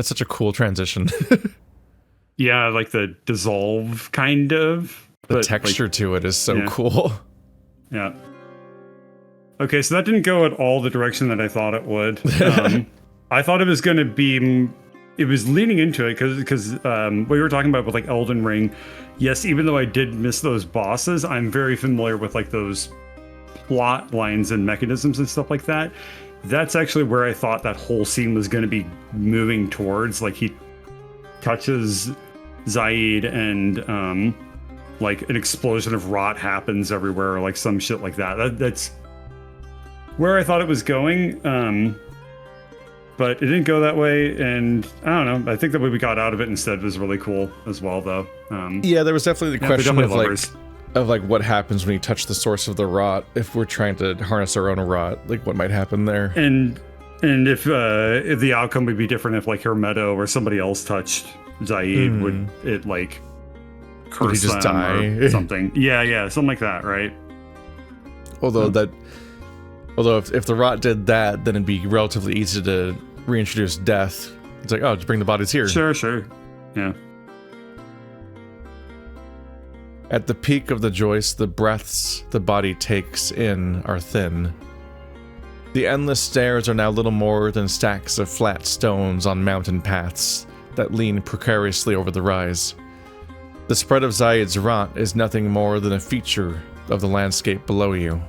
That's such a cool transition. Yeah, like the dissolve kind of. The texture to it is so cool. Yeah. Okay, so that didn't go at all the direction that I thought it would. I thought it was going to be... It was leaning into it because what you were talking about with like Elden Ring, yes, even though I did miss those bosses, I'm very familiar with like those plot lines and mechanisms and stuff like that. That's actually where I thought that whole scene was going to be moving towards. Like he touches Zaid and like an explosion of rot happens everywhere, or like some shit like that. That's where I thought it was going. But it didn't go that way, and I don't know. I think the way we got out of it instead was really cool as well, though. Yeah, there was definitely the question of like what happens when you touch the source of the rot. If we're trying to harness our own rot, like what might happen there, and if the outcome would be different if like Hermeto or somebody else touched Zaid, would it like curse just them die or something? Yeah, something like that, right? Although if the rot did that, then it'd be relatively easy to reintroduce death. It's like, oh, just bring the bodies here. Sure. Yeah. At the peak of the joist, the breaths the body takes in are thin. The endless stairs are now little more than stacks of flat stones on mountain paths that lean precariously over the rise. The spread of Zaid's rot is nothing more than a feature of the landscape below you.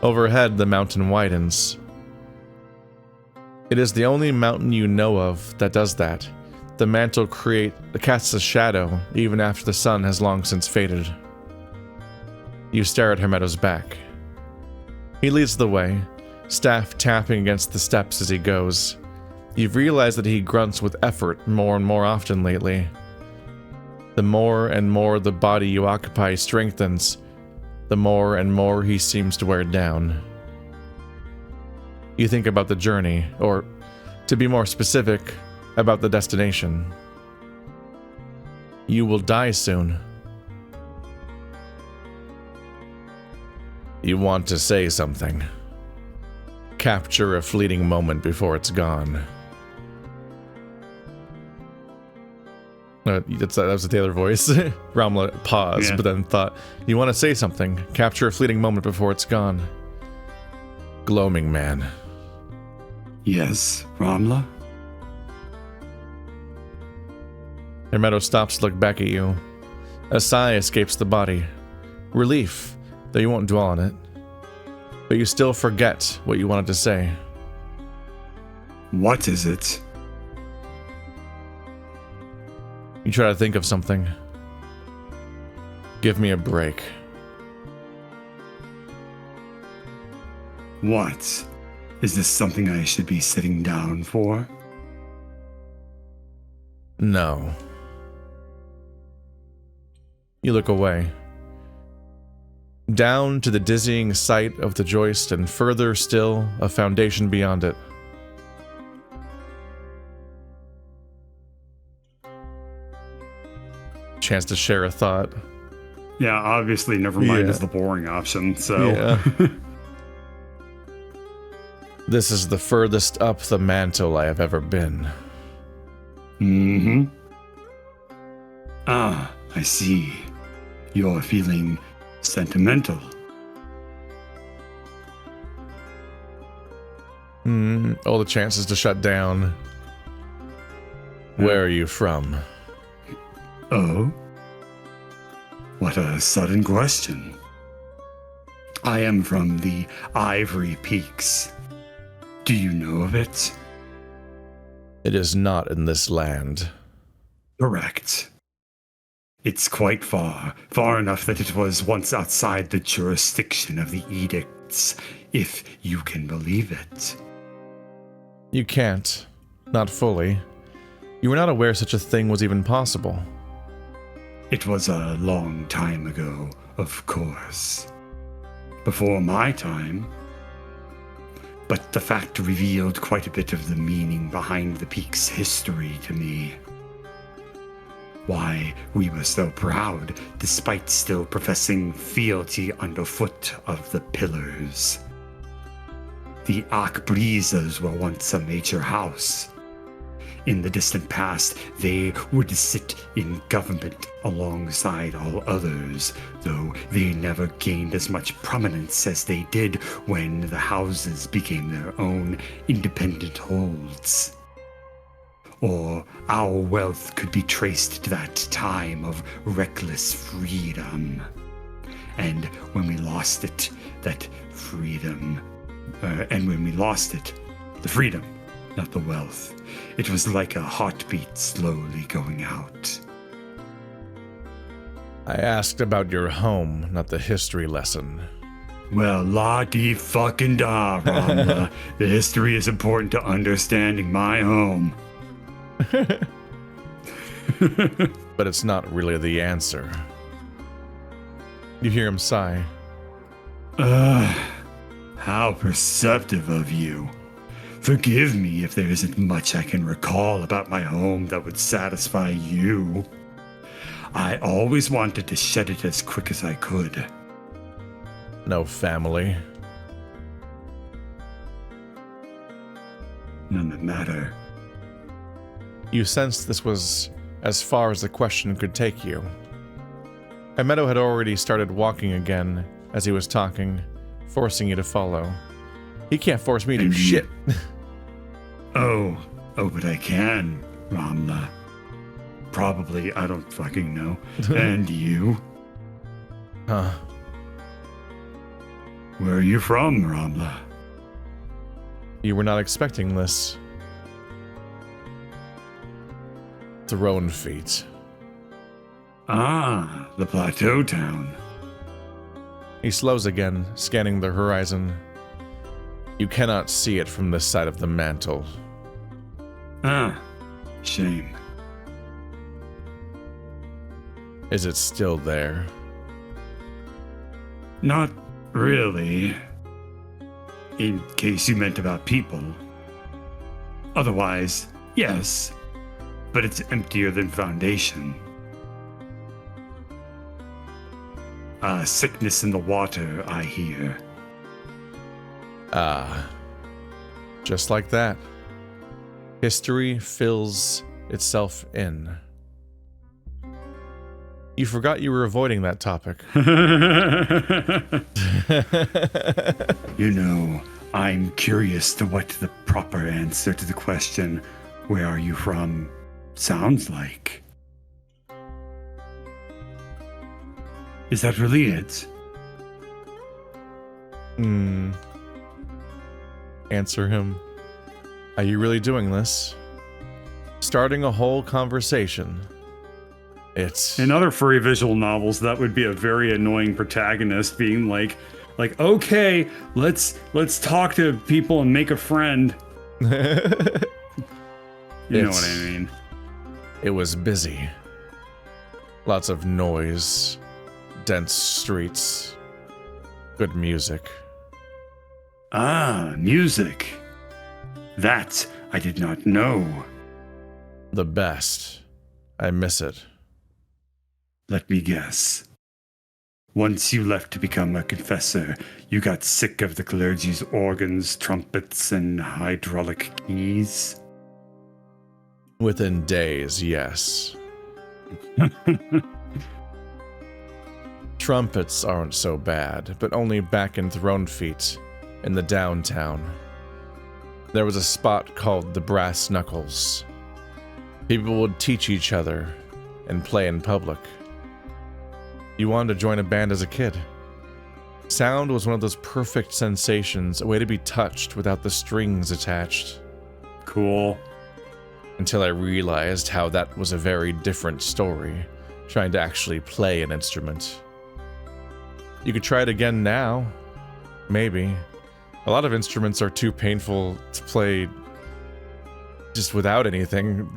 Overhead, the mountain widens. It is the only mountain you know of that does that. The mantle casts a shadow even after the sun has long since faded. You stare at Hermeto's back. He leads the way, staff tapping against the steps as he goes. You've realized that he grunts with effort more and more often lately. The more and more the body you occupy strengthens, the more and more he seems to wear down. You think about the journey, or, to be more specific, about the destination. You will die soon. You want to say something. Capture a fleeting moment before it's gone. That was the other voice. Ramla paused, but then thought, you want to say something. Capture a fleeting moment before it's gone. Gloaming man. Yes, Ramla? Hermeto stops to look back at you. A sigh escapes the body. Relief, though you won't dwell on it. But you still forget what you wanted to say. What is it? You try to think of something. Give me a break. What? Is this something I should be sitting down for? No. You look away. Down to the dizzying sight of the joist, and further still, a foundation beyond it. Chance to share a thought. Yeah, obviously never mind is the boring option, so... Yeah. This is the furthest up the mantle I have ever been. Mm-hmm. Ah, I see. You're feeling sentimental. All the chances to shut down. Where are you from? Oh? What a sudden question. I am from the Ivory Peaks. Do you know of it? It is not in this land. Correct. It's quite far enough that it was once outside the jurisdiction of the edicts, if you can believe it. You can't. Not fully. You were not aware such a thing was even possible. It was a long time ago, of course. Before my time. But the fact revealed quite a bit of the meaning behind the peak's history to me. Why we were so proud, despite still professing fealty underfoot of the pillars. The Akbrizas were once a major house, In the distant past, they would sit in government alongside all others, though they never gained as much prominence as they did when the houses became their own independent holds. Or our wealth could be traced to that time of reckless freedom. And when we lost it, that freedom, and when we lost it, the freedom, not the wealth, it was like a heartbeat slowly going out. I asked about your home, not the history lesson. Well, la-di-fucking-da, Ramla. The history is important to understanding my home. But it's not really the answer. You hear him sigh. How perceptive of you. Forgive me if there isn't much I can recall about my home that would satisfy you. I always wanted to shed it as quick as I could. No family. None that matter. You sensed this was as far as the question could take you. Meadow had already started walking again as he was talking, forcing you to follow. He can't force me to do shit. Oh, but I can, Ramla. Probably, I don't fucking know. And you? Huh. Where are you from, Ramla? You were not expecting this. Throne feet. Ah, the plateau town. He slows again, scanning the horizon. You cannot see it from this side of the mantle. Ah, shame. Is it still there? Not really. In case you meant about people. Otherwise, yes. But it's emptier than foundation. Sickness in the water, I hear. Ah. Just like that. History fills itself in. You forgot you were avoiding that topic. You know, I'm curious to what the proper answer to the question, where are you from, sounds like. Is that really it? Answer him. Are you really doing this? Starting a whole conversation. It's... In other furry visual novels, that would be a very annoying protagonist being like, okay, let's talk to people and make a friend. You know what I mean. It was busy. Lots of noise, dense streets, good music. Ah, music. That I did not know. The best. I miss it. Let me guess. Once you left to become a confessor, you got sick of the clergy's organs, trumpets, and hydraulic keys? Within days, yes. Trumpets aren't so bad, but only back in Throne Feet, in the downtown. There was a spot called the Brass Knuckles. People would teach each other and play in public. You wanted to join a band as a kid. Sound was one of those perfect sensations, a way to be touched without the strings attached. Cool. Until I realized how that was a very different story, trying to actually play an instrument. You could try it again now. Maybe. A lot of instruments are too painful to play just without anything.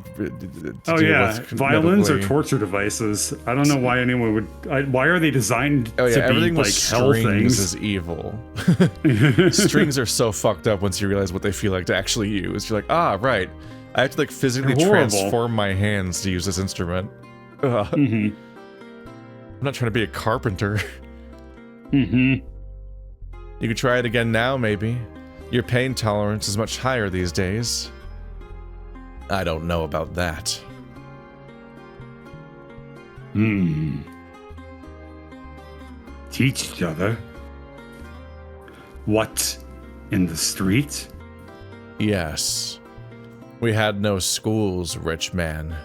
Oh yeah, violins are torture devices. I don't know why anyone would. Why are they designed to everything be with like hell strings things? is evil. Strings are so fucked up once you realize what they feel like to actually use. You're like, ah, right. I have to like physically transform my hands to use this instrument. I'm not trying to be a carpenter. You could try it again now, maybe. Your pain tolerance is much higher these days. I don't know about that. Teach each other? What, in the street? Yes. We had no schools, rich man.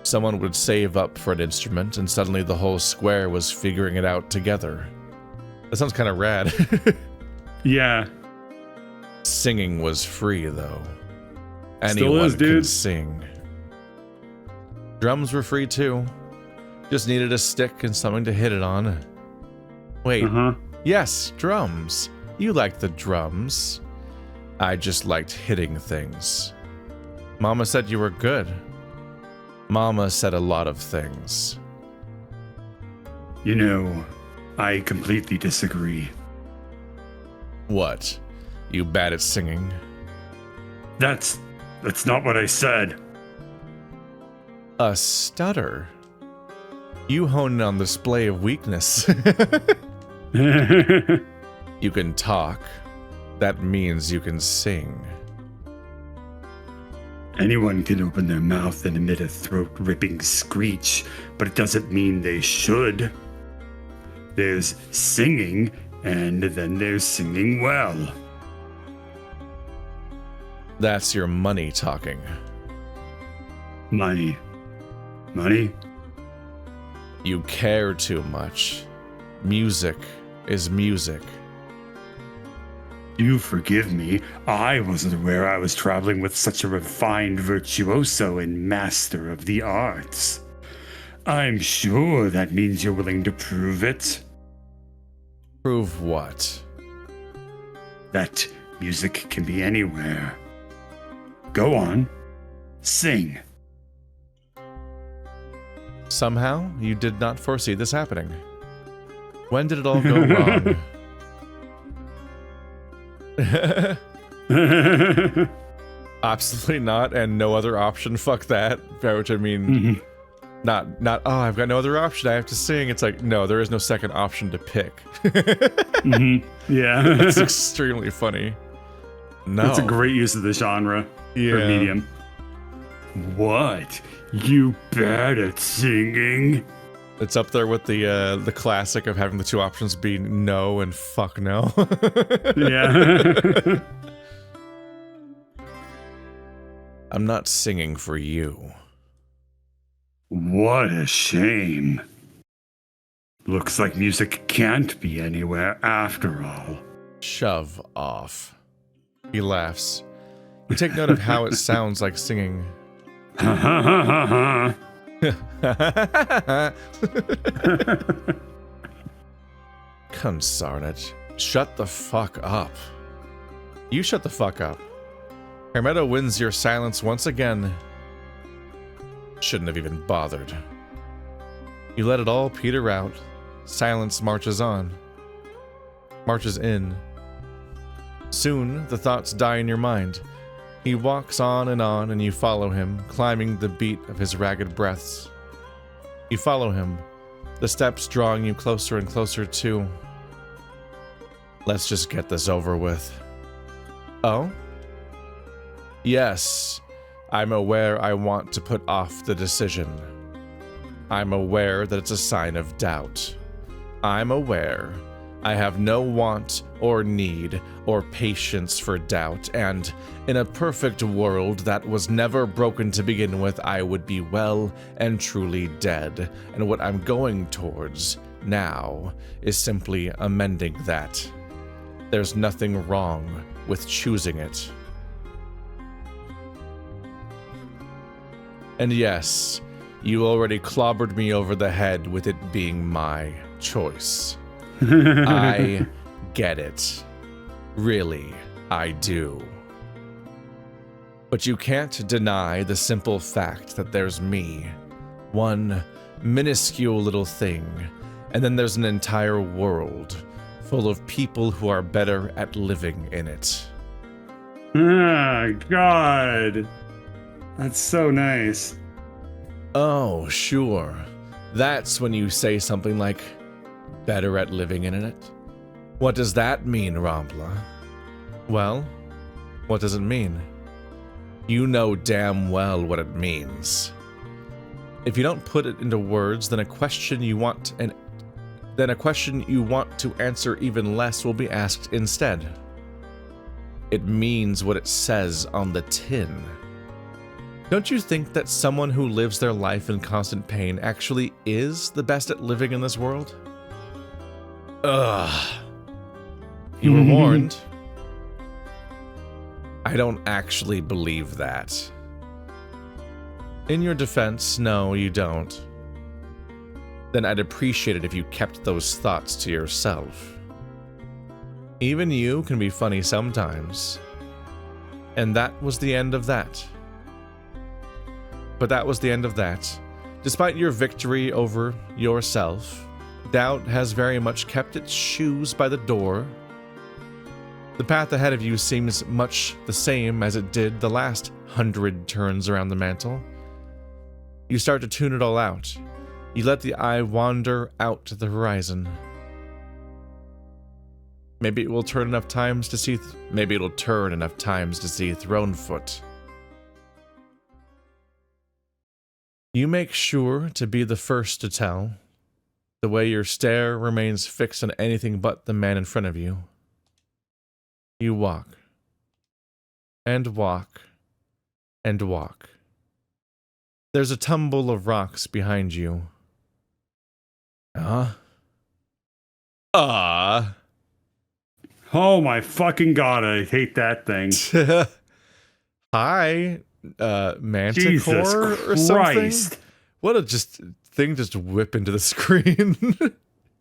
Someone would save up for an instrument, and suddenly the whole square was figuring it out together. That sounds kind of rad. Yeah. Singing was free, though. Still Anyone is, could dude. sing. Drums were free, too. Just needed a stick and something to hit it on. Wait. Yes, drums. You liked the drums. I just liked hitting things. Mama said you were good. Mama said a lot of things. You know, I completely disagree. What? You bad at singing? That's not what I said. A stutter? You hone in on display of weakness. You can talk. That means you can sing. Anyone can open their mouth and emit a throat-ripping screech, but it doesn't mean they should. There's singing, and then there's singing well. That's your money talking. Money. You care too much. Music is music. You forgive me. I wasn't aware I was traveling with such a refined virtuoso and master of the arts. I'm sure that means you're willing to prove it. Prove what? That music can be anywhere. Go on. Sing. Somehow, you did not foresee this happening. When did it all go wrong? Absolutely not, and no other option. Fuck that. By which I mean, not. Oh, I've got no other option. I have to sing. It's like, no, there is no second option to pick. Yeah. It's extremely funny. No, That's a great use of the genre. Yeah. Or medium. What? You bad at singing? It's up there with the classic of having the two options be no and fuck no. Yeah. I'm not singing for you. What a shame. Looks like music can't be anywhere after all. Shove off. He laughs. You take note of how it sounds like singing. Ha ha ha ha ha. Consarn it. Shut the fuck up. You shut the fuck up. Hermeto wins your silence once again. Shouldn't have even bothered. You let it all peter out. Silence marches on. Marches in. Soon, the thoughts die in your mind. He walks on, and you follow him, climbing the beat of his ragged breaths. You follow him, the steps drawing you closer and closer to. Let's just get this over with. Oh? Yes, I'm aware I want to put off the decision. I'm aware that it's a sign of doubt. I'm aware I have no want or need or patience for doubt, and in a perfect world that was never broken to begin with, I would be well and truly dead, and what I'm going towards now is simply amending that. There's nothing wrong with choosing it. And yes, you already clobbered me over the head with it being my choice. I get it. Really, I do. But you can't deny the simple fact that there's me. One minuscule little thing, and then there's an entire world full of people who are better at living in it. Ah, God. That's so nice. Oh, sure. That's when you say something like, better at living in it? What does that mean, Rampla? Well, What does it mean? You know damn well what it means. If you don't put it into words, then a question you want to answer even less will be asked instead. It means what it says on the tin. Don't you think that someone who lives their life in constant pain actually is the best at living in this world? Ugh. You were warned. I don't actually believe that. In your defense, no, you don't. Then I'd appreciate it if you kept those thoughts to yourself. Even you can be funny sometimes. And that was the end of that. But that was the end of that. Despite your victory over yourself, doubt has very much kept its shoes by the door. The path ahead of you seems much the same as it did the last 100 turns around the mantle. You start to tune it all out. You let the eye wander out to the horizon. Maybe it will turn enough times to see Thronefoot. You make sure to be the first to tell, the way your stare remains fixed on anything but the man in front of you. You walk, and walk, and walk. There's a tumble of rocks behind you. Oh my fucking god, I hate that thing. Hi, Manticore Jesus or something? Christ. What a thing just whip into the screen.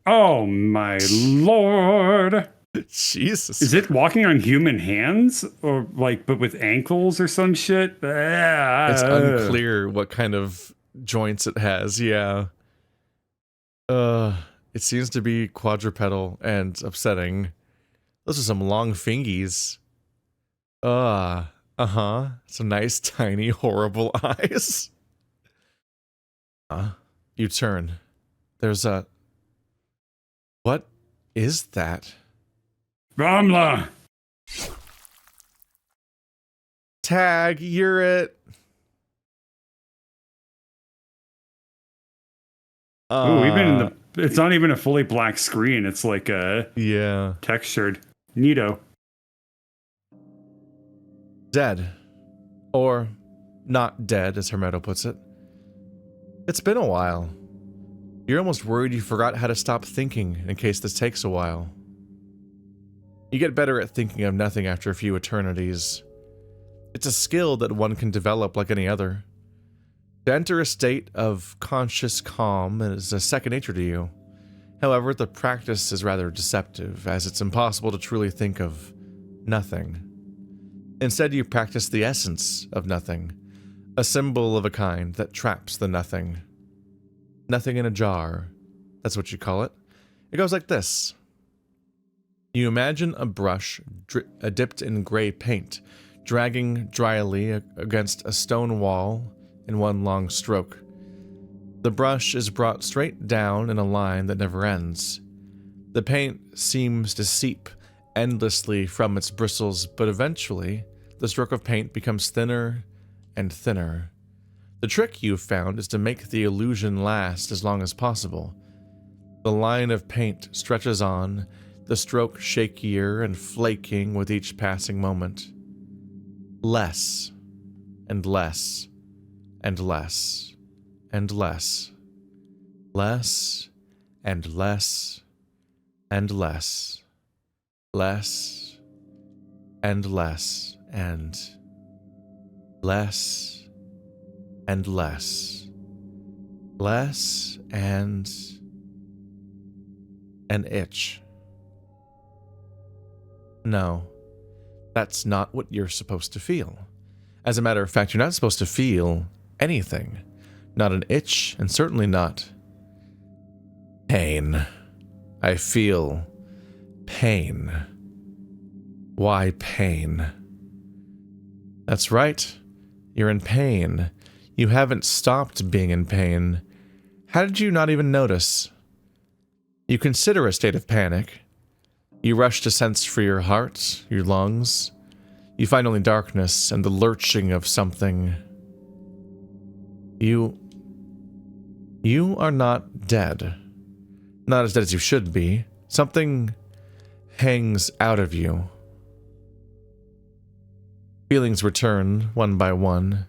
Oh my lord. Jesus. Is it walking on human hands? Or but with ankles or some shit? It's unclear what kind of joints it has, yeah. It seems to be quadrupedal and upsetting. Those are some long fingies. Some nice, tiny, horrible eyes. You turn. There's a... What is that? Ramla! Tag, you're it. Ooh, even in the... It's not even a fully black screen. It's like a... Yeah. Textured. Neato. Dead. Or not dead, as Hermeto puts it. It's been a while. You're almost worried you forgot how to stop thinking in case this takes a while. You get better at thinking of nothing after a few eternities. It's a skill that one can develop like any other. To enter a state of conscious calm is a second nature to you. However, the practice is rather deceptive, as it's impossible to truly think of nothing. Instead, you practice the essence of nothing, a symbol of a kind that traps the nothing. Nothing in a jar, that's what you call it. It goes like this. You imagine a brush dipped in gray paint, dragging dryly against a stone wall in one long stroke. The brush is brought straight down in a line that never ends. The paint seems to seep endlessly from its bristles, but eventually, the stroke of paint becomes thinner and thinner. The trick you've found is to make the illusion last as long as possible. The line of paint stretches on, the stroke shakier and flaking with each passing moment. Less, and less, and less, and less. Less, and less, and less. Less, and less, and less, and less. Less, and an itch. No, that's not what you're supposed to feel. As a matter of fact, you're not supposed to feel anything. Not an itch, and certainly not pain. I feel pain. Why pain? That's right. You're in pain. You haven't stopped being in pain. How did you not even notice? You consider a state of panic. You rush to sense for your heart, your lungs. You find only darkness and the lurching of something. You are not dead. Not as dead as you should be. Something hangs out of you. Feelings return, one by one.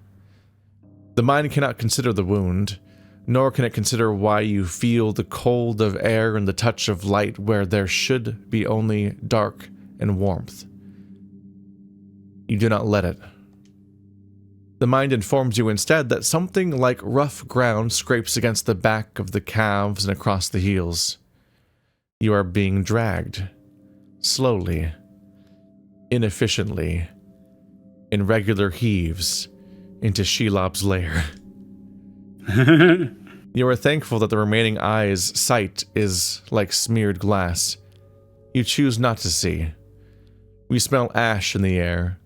The mind cannot consider the wound, nor can it consider why you feel the cold of air and the touch of light where there should be only dark and warmth. You do not let it. The mind informs you instead that something like rough ground scrapes against the back of the calves and across the heels. You are being dragged, slowly, inefficiently, in regular heaves, into Shelob's lair. You are thankful that the remaining eye's sight is like smeared glass. You choose not to see. We smell ash in the air.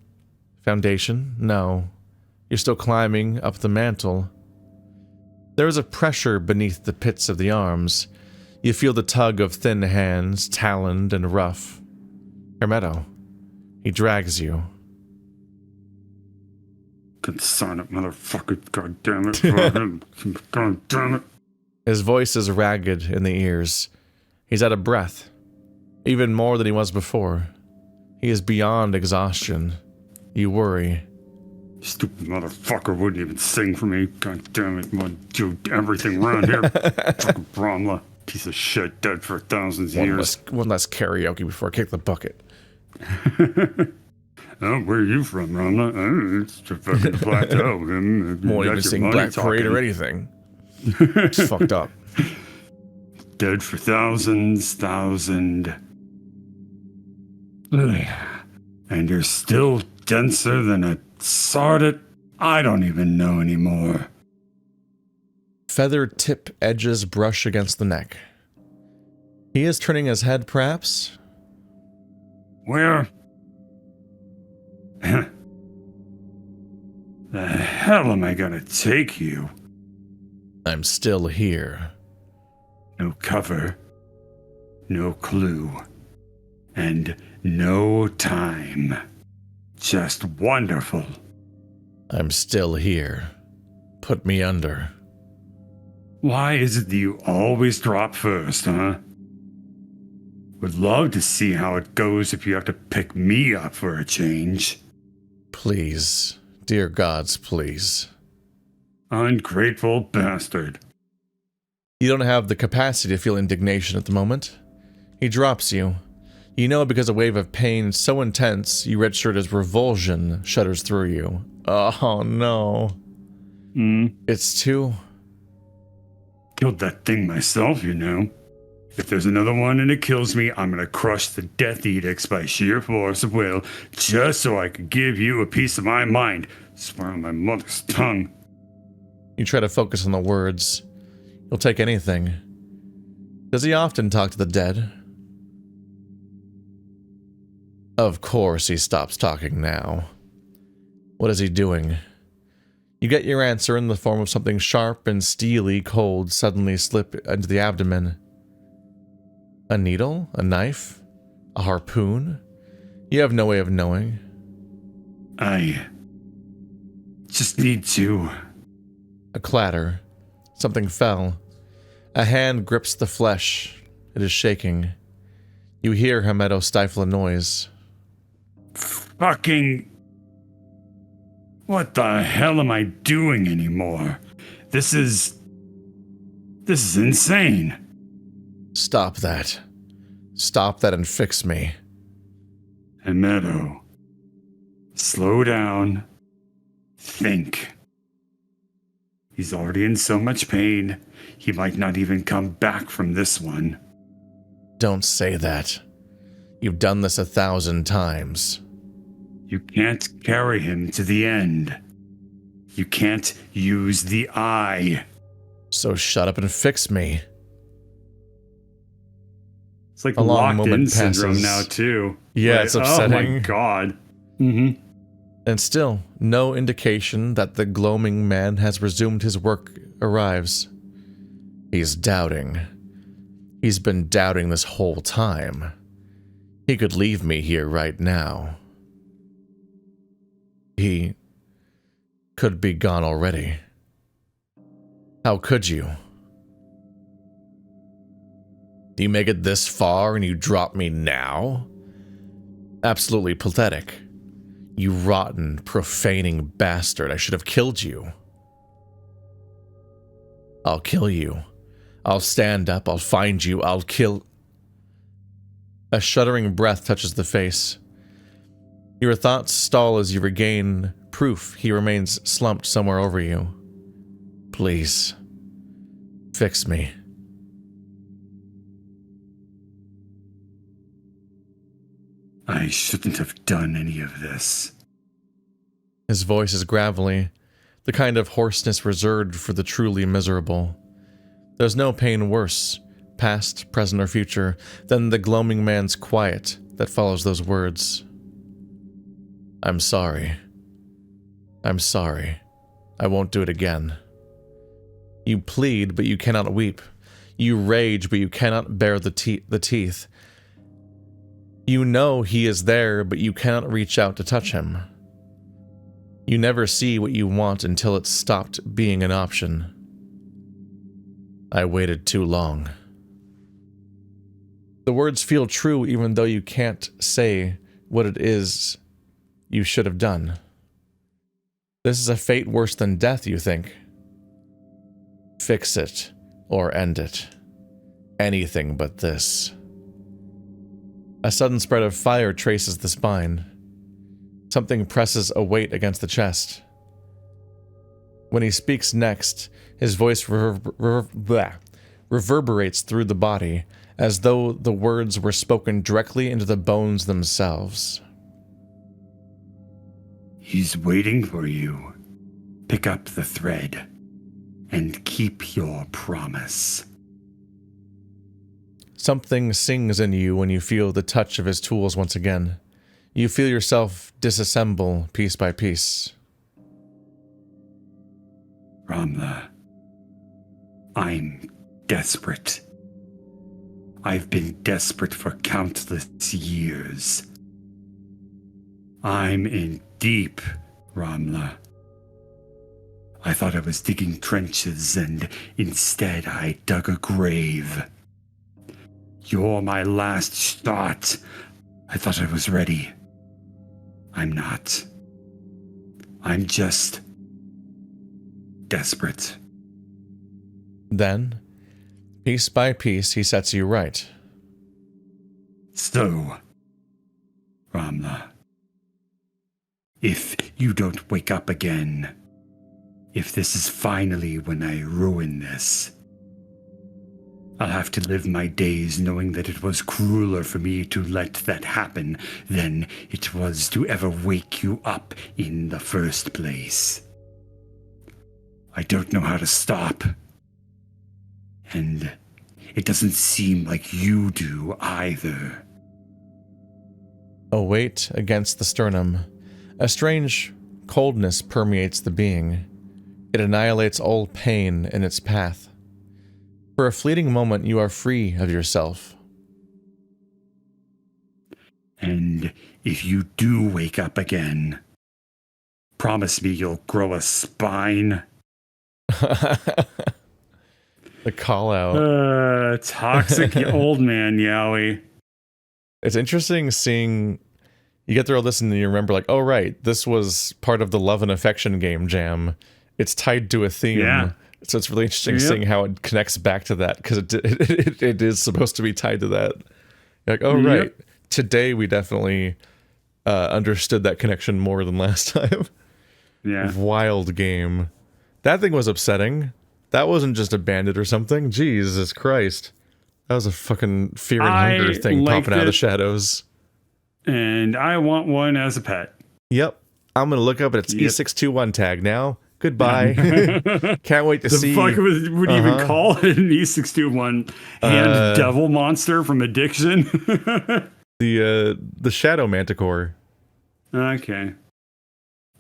Foundation? No. You're still climbing up the mantle. There is a pressure beneath the pits of the arms. You feel the tug of thin hands, taloned and rough. Hermeto. He drags you. Son of motherfucker, god damn it. God damn it. His voice is ragged in the ears. He's out of breath. Even more than he was before. He is beyond exhaustion. You worry. Stupid motherfucker wouldn't even sing for me. God damn it. Want to do everything around here. Fucking Bromla. Piece of shit, dead for thousands of years. One less karaoke before I kick the bucket. Oh, where are you from, Bromla? Oh, it's the fucking plateau. Won't even sing Black Parade or anything. It's fucked up. Dead for thousand. And you're still denser than a sardot. I don't even know anymore. Feathered tip edges brush against the neck. He is turning his head, perhaps? Where? The hell am I gonna take you? I'm still here. No cover, no clue, and no time. Just wonderful. I'm still here. Put me under. Why is it that you always drop first, huh? Would love to see how it goes if you have to pick me up for a change. Please. Dear gods, please. Ungrateful bastard. You don't have the capacity to feel indignation at the moment. He drops you. You know because a wave of pain so intense you redshirt as revulsion shudders through you. Oh no. It's too... Killed that thing myself, you know. If there's another one and it kills me, I'm gonna crush the death edicts by sheer force of will, just so I can give you a piece of my mind. Swear on my mother's tongue. You try to focus on the words. You'll take anything. Does he often talk to the dead? Of course he stops talking now. What is he doing? You get your answer in the form of something sharp and steely cold suddenly slip into the abdomen. A needle? A knife? A harpoon? You have no way of knowing. I just need to... A clatter. Something fell. A hand grips the flesh. It is shaking. You hear Hermeto stifle a noise. Fucking... What the hell am I doing anymore? This is insane. Stop that. Stop that and fix me. Hermeto, slow down. Think. He's already in so much pain, he might not even come back from this one. Don't say that. You've done this 1,000 times. You can't carry him to the end. You can't use the eye. So shut up and fix me. It's like A long locked-in moment syndrome passes. now, too. Yeah, Like, it's upsetting. Oh my god. Mm-hmm. And still, no indication that the gloaming man has resumed his work arrives. He's doubting. He's been doubting this whole time. He could leave me here right now. could be gone already. How could you? You make it this far and you drop me now? Absolutely pathetic. You rotten, profaning bastard. I should have killed you. I'll kill you. I'll stand up. I'll find you. I'll kill... A shuddering breath touches the face. Your thoughts stall as you regain proof he remains slumped somewhere over you. Please. Fix me. I shouldn't have done any of this. His voice is gravelly, the kind of hoarseness reserved for the truly miserable. There's no pain worse, past, present, or future, than the gloaming man's quiet that follows those words. I'm sorry. I'm sorry. I won't do it again. You plead, but you cannot weep. You rage, but you cannot bear the teeth. You know he is there, but you cannot reach out to touch him. You never see what you want until it's stopped being an option. I waited too long. The words feel true even though you can't say what it is you should have done. This is a fate worse than death, you think. Fix it, or end it. Anything but this. A sudden spread of fire traces the spine. Something presses a weight against the chest. When he speaks next, his voice reverberates through the body, as though the words were spoken directly into the bones themselves. He's waiting for you. Pick up the thread and keep your promise. Something sings in you when you feel the touch of his tools once again. You feel yourself disassemble piece by piece. Ramla, I'm desperate. I've been desperate for countless years. I'm in deep, Ramla. I thought I was digging trenches, and instead I dug a grave. You're my last shot. I thought I was ready. I'm not. I'm just desperate. Then, piece by piece, he sets you right. So, Ramla, if you don't wake up again, if this is finally when I ruin this, I'll have to live my days knowing that it was crueler for me to let that happen than it was to ever wake you up in the first place. I don't know how to stop. And it doesn't seem like you do either. A weight against the sternum. A strange coldness permeates the being. It annihilates all pain in its path. For a fleeting moment, you are free of yourself. And if you do wake up again, promise me you'll grow a spine. The call out. Toxic old man Yowie. It's interesting seeing you get through all this and you remember, like, oh right, this was part of the love and affection game jam. It's tied to a theme. Yeah. So it's really interesting seeing how it connects back to that, because it is supposed to be tied to that. You're like, oh right, today we definitely understood that connection more than last time. Yeah. Wild game. That thing was upsetting. That wasn't just a bandit or something. Jesus Christ. That was a fucking fear and hunger thing popping out of the shadows. And I want one as a pet. Yep. I'm going to look up at its E621 tag now. Goodbye. Can't wait to see. The fuck would you even call it an E621 hand devil monster from Ediction? The Shadow Manticore. Okay.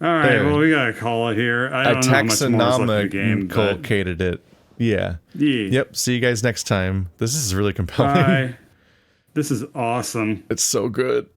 All right, there. well, we gotta call it here. I don't know how much more is left in the game, inculcated it. Yeah. Yep, see you guys next time. This is really compelling. Bye. This is awesome. It's so good.